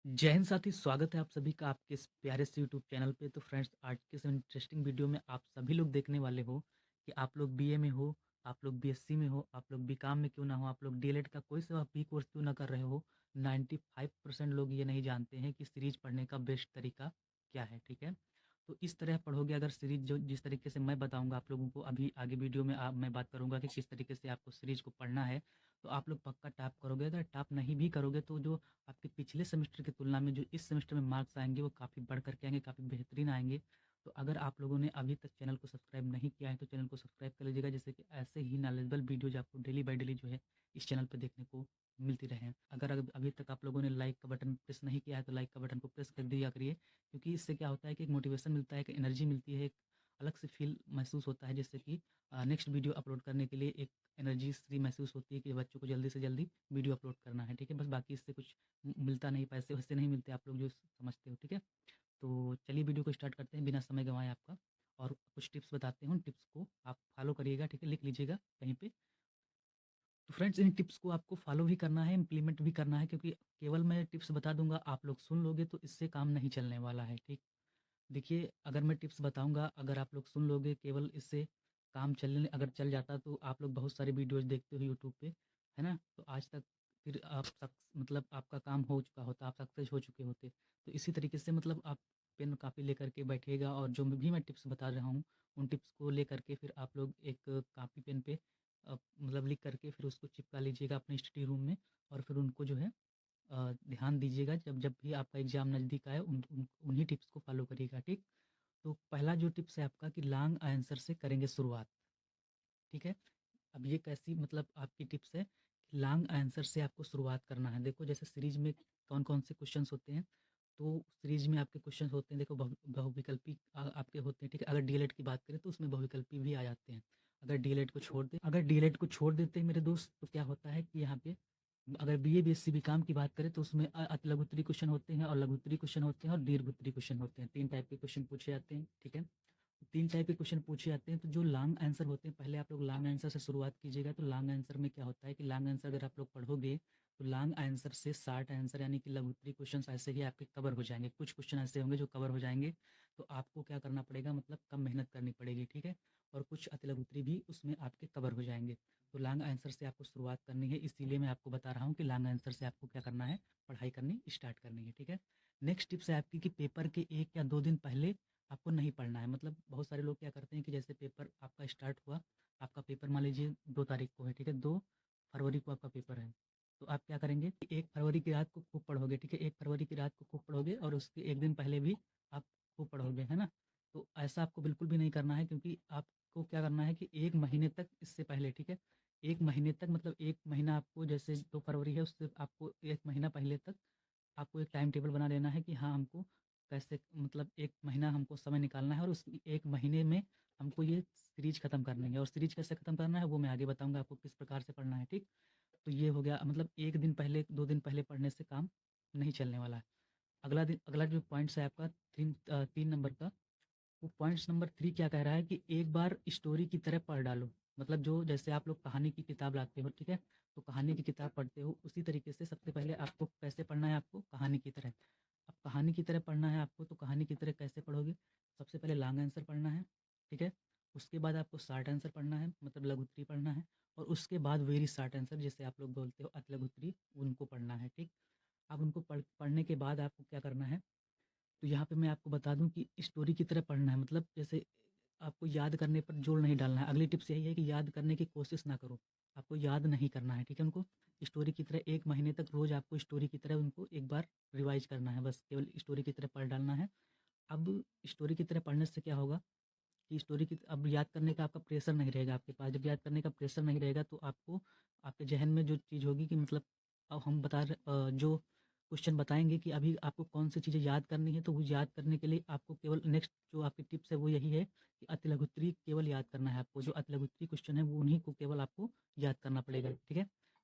जय हिंद साथी, स्वागत है आप सभी का आपके इस प्यारे से यूट्यूब चैनल पे। तो फ्रेंड्स, आज के इस इंटरेस्टिंग वीडियो में आप सभी लोग देखने वाले हो कि आप लोग बीए में हो, आप लोग बीएससी में हो, आप लोग बीकॉम में क्यों ना हो, आप लोग डीएलएड का कोई सा भी कोर्स क्यों ना कर रहे हो, 95% लोग ये नहीं जानते हैं कि सीरीज पढ़ने का बेस्ट तरीका क्या है। ठीक है, तो इस तरह पढ़ोगे अगर सीरीज, जो जिस तरीके से मैं बताऊंगा आप लोगों को, अभी आगे वीडियो में मैं बात करूंगा कि किस तरीके से आपको सीरीज को पढ़ना है, तो आप लोग पक्का टॉप करोगे। अगर टॉप नहीं भी करोगे तो जो आपके पिछले सेमेस्टर की तुलना में जो इस सेमेस्टर में मार्क्स आएँगे वो काफ़ी बढ़ कर के आएँगे, काफ़ी बेहतरीन आएँगे। तो अगर आप लोगों ने अभी तक चैनल को सब्सक्राइब नहीं किया है तो चैनल को सब्सक्राइब कर लीजिएगा, जिससे कि ऐसे ही नॉलेजेबल वीडियोज़ आपको डेली बाय डेली जो है इस चैनल पे देखने को मिलती रहें। अगर अभी तक आप लोगों ने लाइक का बटन प्रेस नहीं किया है तो लाइक का बटन को प्रेस कर दिया करिए, क्योंकि इससे क्या होता है कि एक मोटिवेशन मिलता है, एक एनर्जी मिलती है, एक अलग से फील महसूस होता है, जिससे कि नेक्स्ट वीडियो अपलोड करने के लिए एक एनर्जी सी महसूस होती है कि बच्चों को जल्दी से जल्दी वीडियो अपलोड करना है। ठीक है, बस बाकी इससे कुछ मिलता नहीं, पैसे वैसे नहीं मिलते, आप लोग जो समझते हो। ठीक है, तो चलिए वीडियो को स्टार्ट करते हैं बिना समय गंवाए आपका, और कुछ टिप्स बताते हैं। उन टिप्स को आप फॉलो करिएगा, ठीक है, लिख लीजिएगा कहीं पे। तो फ्रेंड्स, इन टिप्स को आपको फॉलो भी करना है, इम्प्लीमेंट भी करना है, क्योंकि केवल मैं टिप्स बता दूंगा, आप लोग सुन लोगे तो इससे काम नहीं चलने वाला है। ठीक, देखिए, अगर मैं टिप्स बताऊंगा, अगर आप लोग सुन लोगे केवल, इससे काम चलने अगर चल जाता तो आप लोग बहुत सारी वीडियोज़ देखते हो यूट्यूब पे, है ना? तो आज तक फिर आप मतलब आपका काम हो चुका होता, आप सक्सेस हो चुके होते। तो इसी तरीके से मतलब आप पेन कापी लेकर के बैठिएगा, और जो भी मैं टिप्स बता रहा हूँ उन टिप्स को लेकर के फिर आप लोग एक कापी पेन पे मतलब लिख करके फिर उसको चिपका लीजिएगा अपने स्टडी रूम में, और फिर उनको जो है ध्यान दीजिएगा, जब जब भी आपका एग्ज़ाम नज़दीक आए उन्हीं टिप्स को फॉलो करिएगा। ठीक, तो पहला जो टिप्स है आपका कि लॉन्ग आंसर से करेंगे शुरुआत। ठीक है, अब ये कैसी मतलब आपकी टिप्स है कि लॉन्ग आंसर से आपको शुरुआत करना है। देखो, जैसे सीरीज में कौन कौन से क्वेश्चंस होते हैं, तो सीरीज में आपके क्वेश्चन होते हैं, देखो बहुविकल्पी आपके होते हैं। ठीक है, अगर डीएलएड की बात करें तो उसमें बहुविकल्पी भी आ जाते हैं। अगर डीएलएड को छोड़ देते हैं मेरे दोस्त, तो क्या होता है कि यहाँ पे अगर बीए बीएससी बीकॉम की बात करें तो उसमें अति लघुत्तरी क्वेश्चन होते हैं, और लघुत्तरी क्वेश्चन होते हैं, और दीर्घोत्तरी क्वेश्चन होते हैं। 3 टाइप के क्वेश्चन पूछे जाते हैं। ठीक है, 3 टाइप के क्वेश्चन पूछे जाते हैं। तो जो लॉन्ग आंसर होते हैं, पहले आप लोग लॉन्ग आंसर से शुरुआत कीजिएगा। तो लॉन्ग आंसर में क्या होता है कि लॉन्ग आंसर अगर आप लोग पढ़ोगे तो लॉन्ग आंसर से शॉर्ट आंसर यानी कि लघुत्तरी क्वेश्चन ऐसे ही आपके कवर हो जाएंगे। कुछ क्वेश्चन ऐसे होंगे जो कवर हो जाएंगे, तो आपको क्या करना पड़ेगा, मतलब कम मेहनत करनी पड़ेगी। ठीक है, और कुछ अति लघुत्तरी भी उसमें आपके कवर हो जाएंगे। तो लॉन्ग आंसर से आपको शुरुआत करनी है, इसीलिए मैं आपको बता रहा हूँ कि लॉन्ग आंसर से आपको क्या करना है, पढ़ाई करनी स्टार्ट करनी है। ठीक है, नेक्स्ट टिप्स है आपकी कि पेपर के 1 या 2 दिन पहले आपको नहीं पढ़ना है। मतलब बहुत सारे लोग क्या करते हैं कि जैसे पेपर आपका स्टार्ट हुआ, आपका पेपर मान लीजिए 2 तारीख को है। ठीक है, 2 फरवरी को आपका पेपर है, तो आप क्या करेंगे कि 1 फरवरी की रात को खूब पढ़ोगे। ठीक है, 1 फरवरी की रात को खूब पढ़ोगे, और उसके 1 दिन पहले भी आप खूब पढ़ोगे, है ना? तो ऐसा आपको बिल्कुल भी नहीं करना है, क्योंकि आपको क्या करना है कि 1 महीने तक इससे पहले, ठीक है, 1 महीने तक मतलब 1 महीना आपको, जैसे 2 फरवरी है उससे आपको 1 महीना पहले तक आपको एक टाइम टेबल बना लेना है कि हाँ, हमको कैसे मतलब 1 महीना हमको समय निकालना है, और उस 1 महीने में हमको ये सीरीज खत्म करनी है। और सीरीज कैसे खत्म करना है वो मैं आगे बताऊँगा आपको किस प्रकार से पढ़ना है। ठीक, तो ये हो गया, मतलब 1 दिन पहले 2 दिन पहले पढ़ने से काम नहीं चलने वाला है। अगला जो पॉइंट्स है आपका 3 नंबर का, वो पॉइंट्स नंबर 3 क्या कह रहा है कि एक बार स्टोरी की तरह पढ़ डालो। मतलब जो जैसे आप लोग कहानी की किताब लाते हो, ठीक है, तो कहानी की किताब पढ़ते हो उसी तरीके से सबसे पहले आपको कैसे पढ़ना है, आपको कहानी की तरह। अब कहानी की तरह पढ़ना है आपको, तो कहानी की तरह कैसे पढ़ोगे? सबसे पहले लॉन्ग आंसर पढ़ना है। ठीक है, उसके बाद आपको शॉर्ट आंसर पढ़ना है, मतलब लघुत्तरी पढ़ना है, और उसके बाद वेरी शॉर्ट आंसर, जैसे आप लोग बोलते हो अति लघुत्तरी, उनको पढ़ना है। ठीक, अब उनको पढ़ने के बाद आपको क्या करना है, तो यहाँ पे मैं आपको बता दूँ कि स्टोरी की तरह पढ़ना है। मतलब जैसे आपको याद करने पर जोर नहीं डालना है। अगली टिप्स यही है कि याद करने की कोशिश ना करो, आपको याद नहीं करना है। ठीक है, उनको स्टोरी की तरह 1 महीने तक रोज़ आपको स्टोरी की तरह उनको एक बार रिवाइज़ करना है, बस केवल स्टोरी की तरह पढ़ डालना है। अब स्टोरी की तरह पढ़ने से क्या होगा कि स्टोरी की अब याद करने का आपका प्रेशर नहीं रहेगा आपके पास। जब याद करने का प्रेशर नहीं रहेगा तो आपको आपके ज़हन में जो चीज़ होगी कि मतलब अब हम जो क्वेश्चन बताएँगे कि अभी आपको कौन-सी चीज़ें याद करनी है, तो वो याद करने के लिए आपको केवल नेक्स्ट जो आपकी टिप्स है वो यही है कि अति लघुत्तरी केवल याद करना है आपको। जो अति लघुत्तरी क्वेश्चन है वो उन्हीं को केवल आपको याद करना पड़ेगा। ठीक है?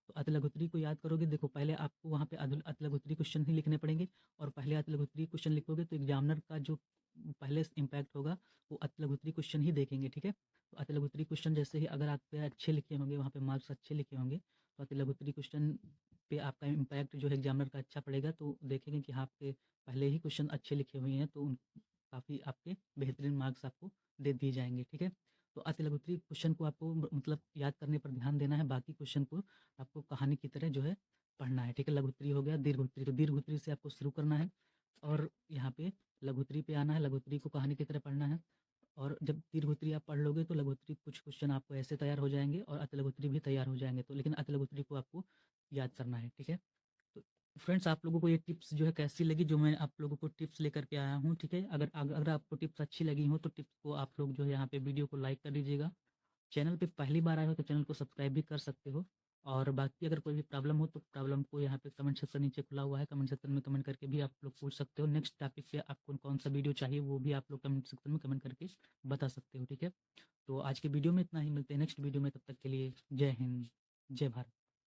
तो अति लघुत्तरी को याद करोगे, देखो पहले आपको वहाँ पे अति लघुत्तरी क्वेश्चन ही लिखने पड़ेंगे, और पहले अति लघुत्तरी क्वेश्चन लिखोगे तो एग्जामिनर का जो पहले इम्पैक्ट होगा वो अति लघुत्तरी क्वेश्चन ही देखेंगे। ठीक है, तो अति लघुत्तरी क्वेश्चन जैसे ही अगर आप पे अच्छे लिखे होंगे, वहाँ पे मार्क्स अच्छे लिखे होंगे, तो अति लघुत्तरी क्वेश्चन पे आपका इम्पैक्ट जो है एग्जामिनर का अच्छा पड़ेगा, तो देखेंगे कि हाँ, आपके पहले ही क्वेश्चन अच्छे लिखे हुए हैं, तो उन काफ़ी आपके बेहतरीन मार्क्स आपको दे दिए जाएँगे, ठीक है? तो अति लघुत्तरी क्वेश्चन को आपको मतलब याद करने पर ध्यान देना है, बाकी क्वेश्चन को आपको कहानी की तरह जो है पढ़ना है, ठीक है? लघुत्तरी हो गया, दीर्घोत्तरी, तो दीर्घोत्तरी से आपको शुरू करना है और यहाँ पे लघुत्तरी पे आना है, लघुत्तरी को कहानी की तरह पढ़ना है। और जब दीर्घोत्तरी आप पढ़ लोगे तो लघुत्तरी कुछ क्वेश्चन आपको ऐसे तैयार हो जाएँगे और अति लघुत्तरी भी तैयार हो जाएँगे, तो लेकिन अति लघुत्तरी को आपको याद करना है, ठीक है? तो फ्रेंड्स, आप लोगों को ये टिप्स जो है कैसी लगी, जो मैं आप लोगों को टिप्स लेकर के आया हूँ, ठीक है? अगर आपको टिप्स अच्छी लगी हो तो टिप्स को आप लोग जो है यहाँ पे वीडियो को लाइक कर दीजिएगा। चैनल पे पहली बार आए हो तो चैनल को सब्सक्राइब भी कर सकते हो, और बाकी अगर कोई भी प्रॉब्लम हो तो प्रॉब्लम को यहाँ पे कमेंट सेक्शन नीचे खुला हुआ है, कमेंट सेक्शन में कमेंट करके भी आप लोग पूछ सकते हो। नेक्स्ट टॉपिक पे आपको कौन सा वीडियो चाहिए वो भी आप लोग कमेंट सेक्शन में कमेंट करके बता सकते हो, ठीक है? तो आज के वीडियो में इतना ही, मिलते हैं नेक्स्ट वीडियो में, तब तक के लिए जय हिंद, जय भारत।